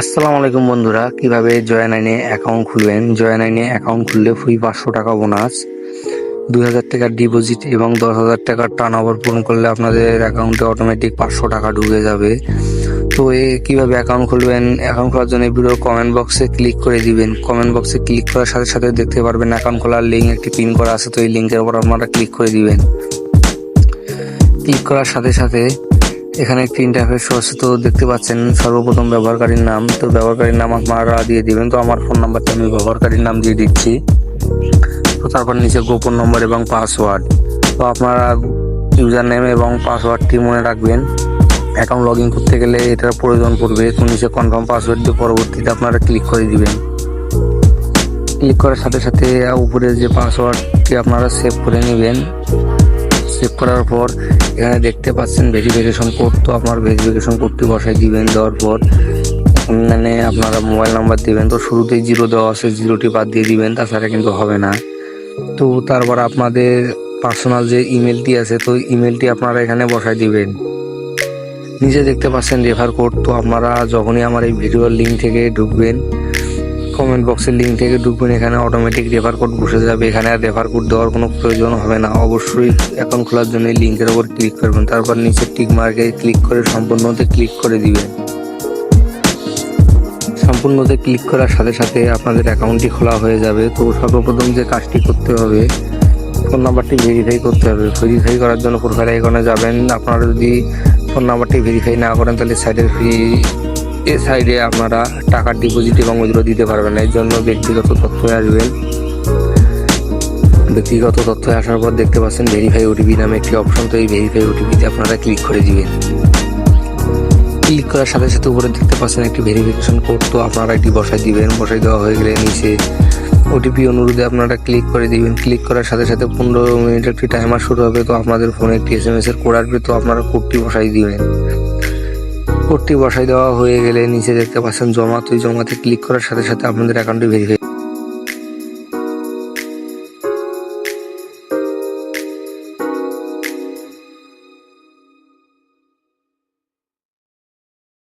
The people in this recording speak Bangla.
আসসালামু আলাইকুম বন্ধুরা, কিভাবে জয়9 অ্যাকাউন্ট খুলবেন। জয়9 অ্যাকাউন্ট খুললে ফ্রি 500 টাকা বোনাস, 2000 টাকার ডিপোজিট এবং 10,000 টাকার টার্নওভার পূরণ করলে আপনাদের অ্যাকাউন্টে অটোমেটিক 500 টাকা ঢুকে যাবে। তো কিভাবে অ্যাকাউন্ট খুলবেন, অ্যাকাউন্ট খোলার জন্য ভিডিও কমেন্ট বক্সে ক্লিক করে দিবেন। কমেন্ট বক্সে ক্লিক করার সাথে সাথে দেখতে পারবেন অ্যাকাউন্ট খোলার লিঙ্ক একটি পিন করা আছে। তো এই লিঙ্কের উপর আপনারা ক্লিক করে দিবেন। ক্লিক করার সাথে সাথে এখানে একটি ইন্টারফেস শো আছে। তো দেখতে পাচ্ছেন সর্বপ্রথম ব্যবহারকারীর নাম। তো ব্যবহারকারীর নাম আপনারা দিয়ে দিবেন। তো আমার ফোন নাম্বারটা আমি ব্যবহারকারীর নাম দিয়ে দিচ্ছি। তো তারপর নিচে গোপন নম্বর এবং পাসওয়ার্ড। তো আপনারা ইউজার নেম এবং পাসওয়ার্ডটি মনে রাখবেন। অ্যাকাউন্ট লগ ইন করতে গেলে এটার প্রয়োজন পড়বে। তো নিচে কনফার্ম পাসওয়ার্ড দিয়ে পরবর্তীতে আপনারা ক্লিক করে দিবেন। ক্লিক করার সাথে সাথে উপরে যে পাসওয়ার্ডটি আপনারা সেভ করে নেবেন। সেভ করার পর এখানে দেখতে পাচ্ছেন ভেরিফিকেশন কোড। তো আপনার ভেরিফিকেশন কোডটি বসাই দিবেন। দেওয়ার পর এখানে আপনারা মোবাইল নাম্বার দিবেন। তো শুরুতেই 0 দেওয়া আছে, 0টি বাদ দিয়ে দিবেন, তাছাড়া কিন্তু হবে না। তো তারপর আপনাদের পার্সোনাল যে ইমেলটি আছে, তো ইমেলটি আপনারা এখানে বসাই দিবেন। নিচে দেখতে পাচ্ছেন রেফার কোড। তো আপনারা যখনই আমার এই ভিডিওর লিঙ্ক থেকে ঢুকবেন, কমেন্ট বক্সের লিঙ্ক থেকে ঢুকবেন, এখানে অটোমেটিক রেফার কোড বসে যাবে। এখানে আর রেফার কোড দেওয়ার কোনো প্রয়োজন হবে না। অবশ্যই অ্যাকাউন্ট খোলার জন্য এই লিঙ্কের উপর ক্লিক করবেন। তারপর নিচে টিক মার্কে ক্লিক করে সম্পূর্ণতে ক্লিক করে দিবেন। সম্পূর্ণতে ক্লিক করার সাথে সাথে আপনাদের অ্যাকাউন্টটি খোলা হয়ে যাবে। তো সর্বপ্রথম যে কাজটি করতে হবে, ফোন নাম্বারটি ভেরিফাই করতে হবে। ভেরিফাই করার জন্য প্রোফাইল আইকনে যাবেন। আপনারা যদি ফোন নাম্বারটি ভেরিফাই না করেন তাহলে সাইডে আপনারা টাকার ডিপোজিট এবং উইথড্র দিতে পারবেন না। এর জন্য ব্যক্তিগত তথ্যে আসবেন। ব্যক্তিগত তথ্যে আসার পর দেখতে পাচ্ছেন ভেরিফাই ওটিপি নামে একটি অপশন। তো এই ভেরিফাই ওটিপিতে আপনারা ক্লিক করে দিবেন। ক্লিক করার সাথে সাথে উপরে দেখতে পাচ্ছেন একটি ভেরিফিকেশন কোড। তো আপনারা এটি বসাই দিবেন। বসাই দেওয়া হয়ে গেলে নিচে ওটিপি অনুরোধে আপনারা ক্লিক করে দিবেন। ক্লিক করার সাথে সাথে 15 মিনিট একটি টাইমার শুরু হবে। তো আপনাদের ফোনে একটি SMS এর কোড আসবে। তো আপনারা কোডটি বসাই দিবেন। কোডটি বসাই দেওয়া হয়ে গেলে নিচে দেখতে পাচ্ছেন জমা। তো এই জমাতে ক্লিক করার সাথে সাথে আপনাদের অ্যাকাউন্টটি ভেরিফাই